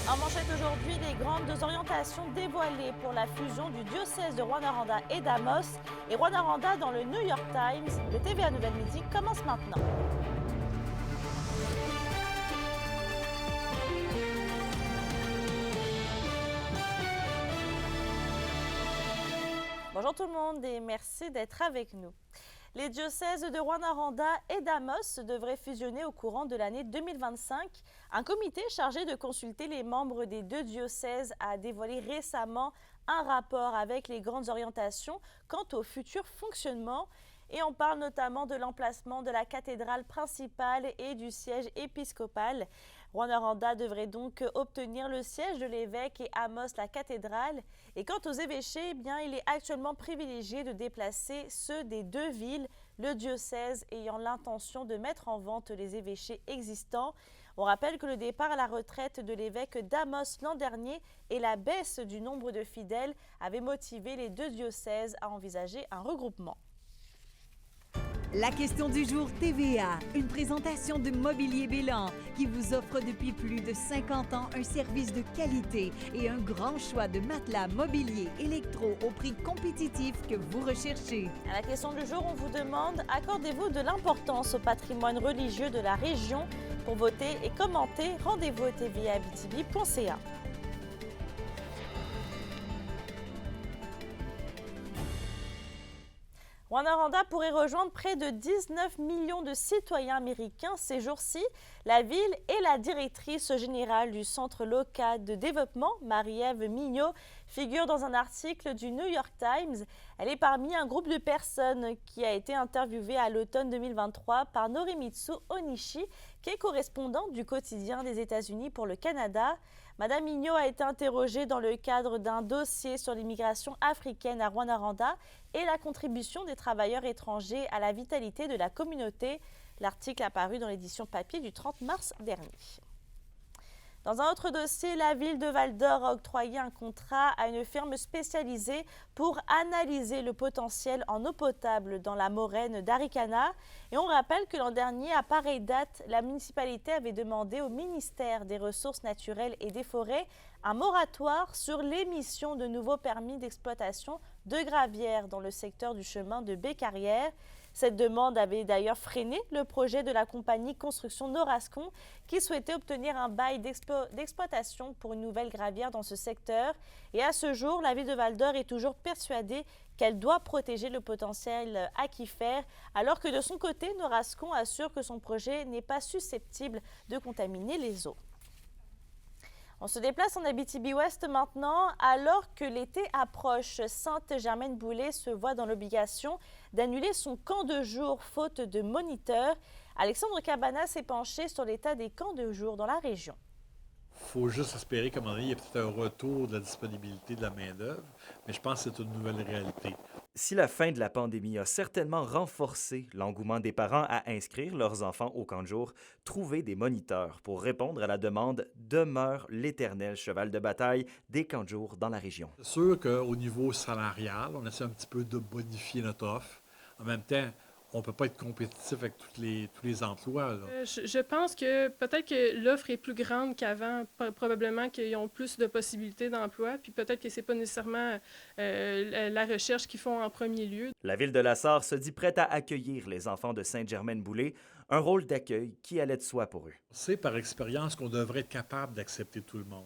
En manchette aujourd'hui, les grandes orientations dévoilées pour la fusion du diocèse de Rwanda et d'Amos. Et Rwanda dans le New York Times. Le TVA Nouvelle Midi commence maintenant. Bonjour tout le monde et merci d'être avec nous. Les diocèses de Rwanda et d'Amos devraient fusionner au courant de l'année 2025. Un comité chargé de consulter les membres des deux diocèses a dévoilé récemment un rapport avec les grandes orientations quant au futur fonctionnement. Et on parle notamment de l'emplacement de la cathédrale principale et du siège épiscopal. Rwanda devrait donc obtenir le siège de l'évêque et Amos la cathédrale. Et quant aux évêchés, eh bien, il est actuellement privilégié de déplacer ceux des deux villes, le diocèse ayant l'intention de mettre en vente les évêchés existants. On rappelle que le départ à la retraite de l'évêque d'Amos l'an dernier et la baisse du nombre de fidèles avaient motivé les deux diocèses à envisager un regroupement. La question du jour TVA, une présentation de Mobilier Bélan qui vous offre depuis plus de 50 ans un service de qualité et un grand choix de matelas mobilier électro au prix compétitif que vous recherchez. À la question du jour, on vous demande, accordez-vous de l'importance au patrimoine religieux de la région? Pour voter et commenter, rendez-vous au tva.abitibi.ca. Rwanda pourrait rejoindre près de 19 millions de citoyens américains ces jours-ci. La ville et la directrice générale du Centre local de développement, Marie-Ève Mignot, figurent dans un article du New York Times. Elle est parmi un groupe de personnes qui a été interviewé à l'automne 2023 par Norimitsu Onishi, qui est correspondant du quotidien des États-Unis pour le Canada. Madame Mignot a été interrogée dans le cadre d'un dossier sur l'immigration africaine à Rwanda et la contribution des travailleurs étrangers à la vitalité de la communauté. L'article a paru dans l'édition papier du 30 mars dernier. Dans un autre dossier, la ville de Val-d'Or a octroyé un contrat à une firme spécialisée pour analyser le potentiel en eau potable dans la moraine d'Arikana. Et on rappelle que l'an dernier, à pareille date, la municipalité avait demandé au ministère des Ressources naturelles et des Forêts un moratoire sur l'émission de nouveaux permis d'exploitation de gravière dans le secteur du chemin de Baie-Carrière. Cette demande avait d'ailleurs freiné le projet de la compagnie Construction Norascon qui souhaitait obtenir un bail d'exploitation pour une nouvelle gravière dans ce secteur. Et à ce jour, la ville de Val-d'Or est toujours persuadée qu'elle doit protéger le potentiel aquifère, alors que de son côté, Norascon assure que son projet n'est pas susceptible de contaminer les eaux. On se déplace en Abitibi-Ouest maintenant. Alors que l'été approche, Sainte-Germaine-Boulay se voit dans l'obligation d'annuler son camp de jour faute de moniteurs. Alexandre Cabana s'est penché sur l'état des camps de jour dans la région. Il faut juste espérer qu'à un moment donné, il y a peut-être un retour de la disponibilité de la main-d'œuvre, mais je pense que c'est une nouvelle réalité. Si la fin de la pandémie a certainement renforcé l'engouement des parents à inscrire leurs enfants au camp de jour, trouver des moniteurs pour répondre à la demande demeure l'éternel cheval de bataille des camps de jour dans la région. C'est sûr qu'au niveau salarial, on essaie un petit peu de bonifier notre offre. En même temps, on ne peut pas être compétitif avec tous les emplois, là. Je pense que peut-être que l'offre est plus grande qu'avant, probablement qu'ils ont plus de possibilités d'emploi, puis peut-être que ce n'est pas nécessairement la recherche qu'ils font en premier lieu. La ville de La Sarre se dit prête à accueillir les enfants de Sainte-Germaine-Boulay, un rôle d'accueil qui allait de soi pour eux. On sait par expérience qu'on devrait être capable d'accepter tout le monde.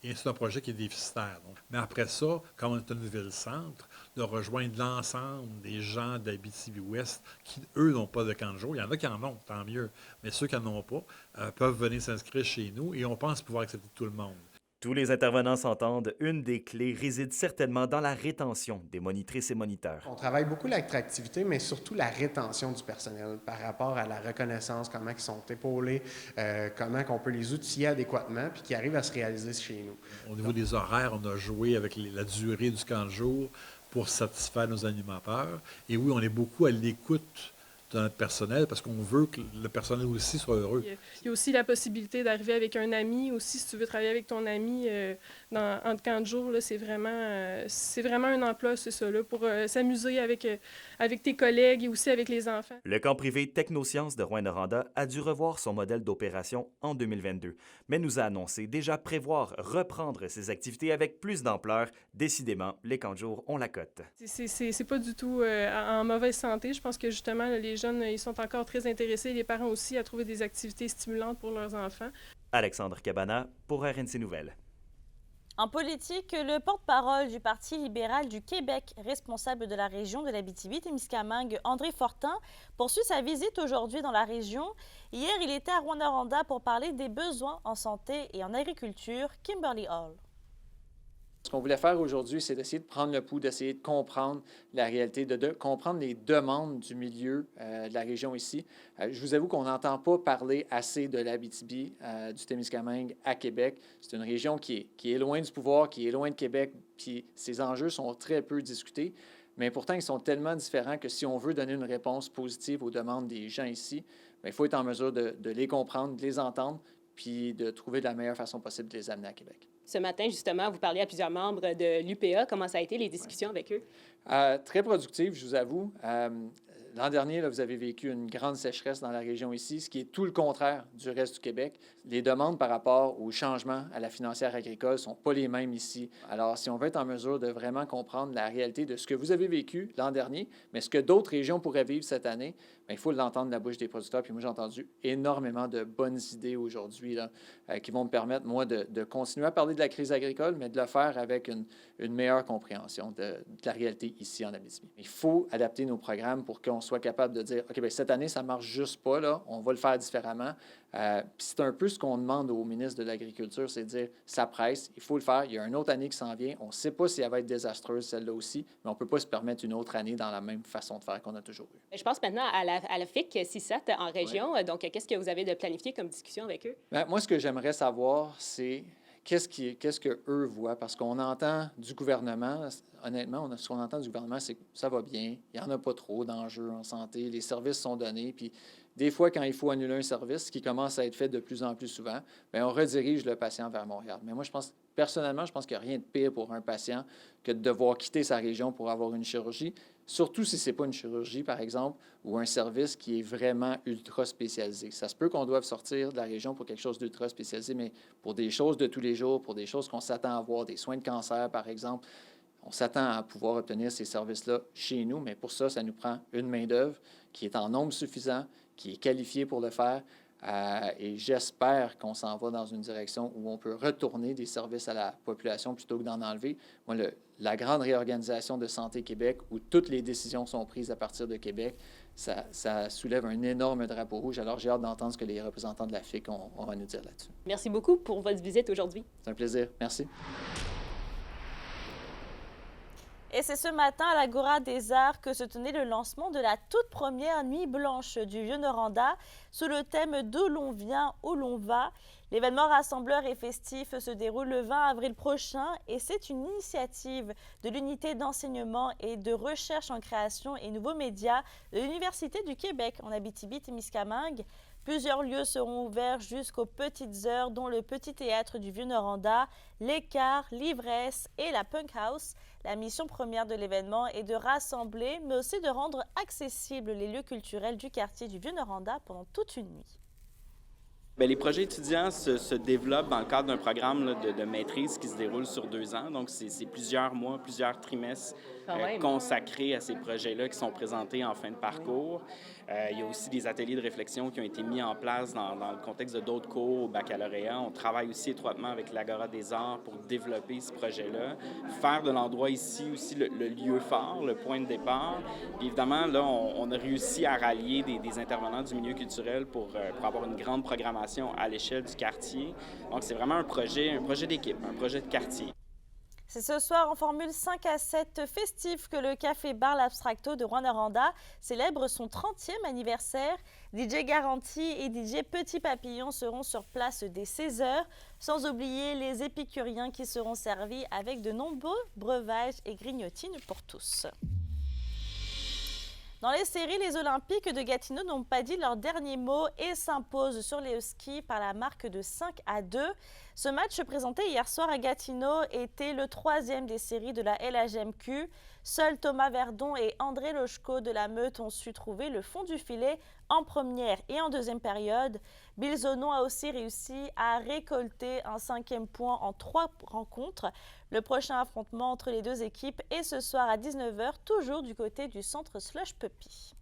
Et c'est un projet qui est déficitaire. Donc. Mais après ça, comme on est une ville-centre, de rejoindre l'ensemble des gens d'Abitibi-Ouest qui, eux, n'ont pas de camp de jour. Il y en a qui en ont, tant mieux. Mais ceux qui n'en ont pas peuvent venir s'inscrire chez nous et on pense pouvoir accepter tout le monde. Tous les intervenants s'entendent, une des clés réside certainement dans la rétention des monitrices et moniteurs. On travaille beaucoup l'attractivité, mais surtout la rétention du personnel par rapport à la reconnaissance, comment ils sont épaulés, comment on peut les outiller adéquatement, puis qu'ils arrivent à se réaliser chez nous. Au niveau des horaires, on a joué avec la durée du camp de jour pour satisfaire nos animateurs. Et oui, on est beaucoup à l'écoute de notre personnel parce qu'on veut que le personnel aussi soit heureux. Il y a aussi la possibilité d'arriver avec un ami aussi, si tu veux travailler avec ton ami entre camps de jour, là, c'est vraiment un emploi, c'est ça, là, pour s'amuser avec tes collègues et aussi avec les enfants. Le camp privé Technosciences de Rouyn-Noranda a dû revoir son modèle d'opération en 2022, mais nous a annoncé déjà prévoir reprendre ses activités avec plus d'ampleur. Décidément, les camps de jour ont la cote. C'est pas du tout en mauvaise santé. Je pense que justement, là, les jeunes, ils sont encore très intéressés, les parents aussi, à trouver des activités stimulantes pour leurs enfants. Alexandre Cabana pour RNC Nouvelles. En politique, le porte-parole du Parti libéral du Québec, responsable de la région de l'Abitibi-Témiscamingue, André Fortin, poursuit sa visite aujourd'hui dans la région. Hier, il était à Rouyn-Noranda pour parler des besoins en santé et en agriculture. Kimberly Hall. Ce qu'on voulait faire aujourd'hui, c'est d'essayer de prendre le pouls, d'essayer de comprendre la réalité, de comprendre les demandes du milieu de la région ici. Je vous avoue qu'on n'entend pas parler assez de l'Abitibi, du Témiscamingue à Québec. C'est une région qui est loin du pouvoir, qui est loin de Québec, puis ces enjeux sont très peu discutés. Mais pourtant, ils sont tellement différents que si on veut donner une réponse positive aux demandes des gens ici, bien, il faut être en mesure de les comprendre, de les entendre, puis de trouver la meilleure façon possible de les amener à Québec. Ce matin, justement, vous parliez à plusieurs membres de l'UPA. Comment ça a été, les discussions avec eux? Très productive, je vous avoue. L'an dernier, là, vous avez vécu une grande sécheresse dans la région ici, ce qui est tout le contraire du reste du Québec. Les demandes par rapport au changement à la financière agricole ne sont pas les mêmes ici. Alors, si on veut être en mesure de vraiment comprendre la réalité de ce que vous avez vécu l'an dernier, mais ce que d'autres régions pourraient vivre cette année, bien, il faut l'entendre de la bouche des producteurs. Puis moi, j'ai entendu énormément de bonnes idées aujourd'hui là, qui vont me permettre, moi, de continuer à parler de la crise agricole, mais de le faire avec une meilleure compréhension de la réalité ici en Abitibi. Il faut adapter nos programmes pour qu'on soit capable de dire, OK, bien, cette année, ça ne marche juste pas, là, on va le faire différemment. Puis c'est un peu ce qu'on demande au ministre de l'Agriculture, c'est de dire, ça presse, il faut le faire, il y a une autre année qui s'en vient, on ne sait pas si elle va être désastreuse, celle-là aussi, mais on ne peut pas se permettre une autre année dans la même façon de faire qu'on a toujours eu. Je pense maintenant à la FIC CISAT en région. Oui. Donc, qu'est-ce que vous avez de planifié comme discussion avec eux? Bien, moi, ce que j'aimerais savoir, c'est qu'est-ce qu'eux voient, parce qu'on entend du gouvernement, honnêtement, ce qu'on entend du gouvernement, c'est que ça va bien, il n'y en a pas trop d'enjeux en santé, les services sont donnés, puis des fois, quand il faut annuler un service, ce qui commence à être fait de plus en plus souvent, bien, on redirige le patient vers Montréal. Mais moi, personnellement, je pense qu'il n'y a rien de pire pour un patient que de devoir quitter sa région pour avoir une chirurgie, surtout si ce n'est pas une chirurgie, par exemple, ou un service qui est vraiment ultra spécialisé. Ça se peut qu'on doive sortir de la région pour quelque chose d'ultra spécialisé, mais pour des choses de tous les jours, pour des choses qu'on s'attend à voir, des soins de cancer, par exemple, on s'attend à pouvoir obtenir ces services-là chez nous, mais pour ça, ça nous prend une main-d'œuvre qui est en nombre suffisant, qui est qualifiée pour le faire. Et j'espère qu'on s'en va dans une direction où on peut retourner des services à la population plutôt que d'en enlever. Moi, la grande réorganisation de Santé Québec, où toutes les décisions sont prises à partir de Québec, ça soulève un énorme drapeau rouge. Alors, j'ai hâte d'entendre ce que les représentants de la FIC ont à nous dire là-dessus. Merci beaucoup pour votre visite aujourd'hui. C'est un plaisir. Merci. Et c'est ce matin à l'Agora des Arts que se tenait le lancement de la toute première Nuit blanche du Vieux-Noranda sous le thème « D'où l'on vient, où l'on va ». L'événement rassembleur et festif se déroule le 20 avril prochain et c'est une initiative de l'unité d'enseignement et de recherche en création et nouveaux médias de l'Université du Québec en Abitibi-Témiscamingue. Plusieurs lieux seront ouverts jusqu'aux petites heures, dont le Petit Théâtre du Vieux-Noranda, l'Écart, l'Ivresse et la Punk House. La mission première de l'événement est de rassembler, mais aussi de rendre accessibles les lieux culturels du quartier du Vieux-Noranda pendant toute une nuit. Bien, les projets étudiants se développent dans le cadre d'un programme là, de maîtrise qui se déroule sur 2 ans. Donc, c'est plusieurs mois, plusieurs trimestres consacrés à ces projets-là qui sont présentés en fin de parcours. Il y a aussi des ateliers de réflexion qui ont été mis en place dans le contexte de d'autres cours au baccalauréat. On travaille aussi étroitement avec l'Agora des Arts pour développer ce projet-là, faire de l'endroit ici aussi le lieu fort, le point de départ. Puis évidemment, là, on a réussi à rallier des intervenants du milieu culturel pour avoir une grande programmation à l'échelle du quartier. Donc, c'est vraiment un projet d'équipe, un projet de quartier. C'est ce soir en formule 5 à 7 festif que le café-bar L'Abstracto de Rouyn-Noranda célèbre son 30e anniversaire. DJ Garanti et DJ Petit Papillon seront sur place dès 16h, sans oublier les épicuriens qui seront servis avec de nombreux breuvages et grignotines pour tous. Dans les séries, les Olympiques de Gatineau n'ont pas dit leur dernier mot et s'imposent sur les Huskies par la marque de 5-2. Ce match présenté hier soir à Gatineau était le 3e des séries de la LHMQ. Seuls Thomas Verdon et André Lochko de la Meute ont su trouver le fond du filet en première et en deuxième période. Bill Zonon a aussi réussi à récolter un 5e point en 3 rencontres. Le prochain affrontement entre les deux équipes est ce soir à 19h, toujours du côté du centre Slush Puppy.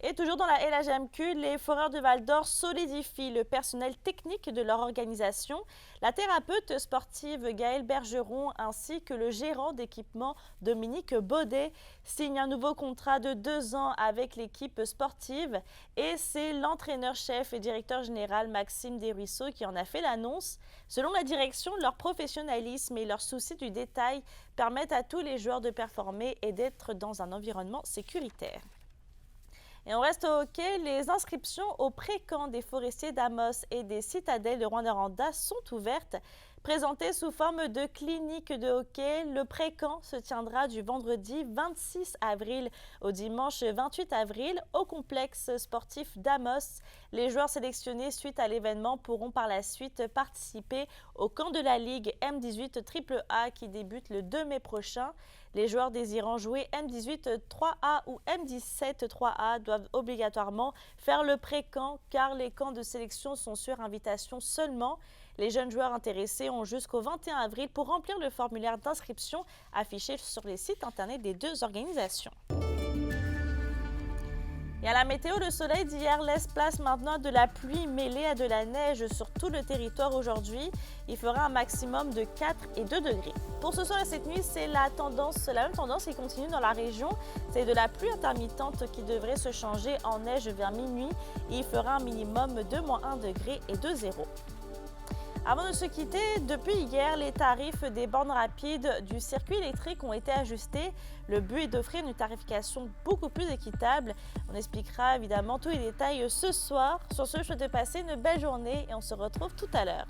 Et toujours dans la LHMQ, les Foreurs de Val-d'Or solidifient le personnel technique de leur organisation. La thérapeute sportive Gaëlle Bergeron ainsi que le gérant d'équipement Dominique Baudet signent un nouveau contrat de 2 ans avec l'équipe sportive. Et c'est l'entraîneur-chef et directeur général Maxime Desruisseaux qui en a fait l'annonce. Selon la direction, leur professionnalisme et leur souci du détail permettent à tous les joueurs de performer et d'être dans un environnement sécuritaire. Et on reste au hockey. Les inscriptions au pré-camp des Forestiers d'Amos et des Citadelles de Rouyn-Noranda sont ouvertes. Présenté sous forme de clinique de hockey, le pré-camp se tiendra du vendredi 26 avril au dimanche 28 avril au complexe sportif d'Amos. Les joueurs sélectionnés suite à l'événement pourront par la suite participer au camp de la Ligue M18 AAA qui débute le 2 mai prochain. Les joueurs désirant jouer M18 3A ou M17 3A doivent obligatoirement faire le pré-camp car les camps de sélection sont sur invitation seulement. Les jeunes joueurs intéressés ont jusqu'au 21 avril pour remplir le formulaire d'inscription affiché sur les sites internet des deux organisations. Et à la météo, le soleil d'hier laisse place maintenant à de la pluie mêlée à de la neige sur tout le territoire aujourd'hui. Il fera un maximum de 4 et 2 degrés. Pour ce soir et cette nuit, c'est la même tendance qui continue dans la région. C'est de la pluie intermittente qui devrait se changer en neige vers minuit et il fera un minimum de -1 degré et de 0. Avant de se quitter, depuis hier, les tarifs des bornes rapides du circuit électrique ont été ajustés. Le but est d'offrir une tarification beaucoup plus équitable. On expliquera évidemment tous les détails ce soir. Sur ce, je souhaite passer une belle journée et on se retrouve tout à l'heure.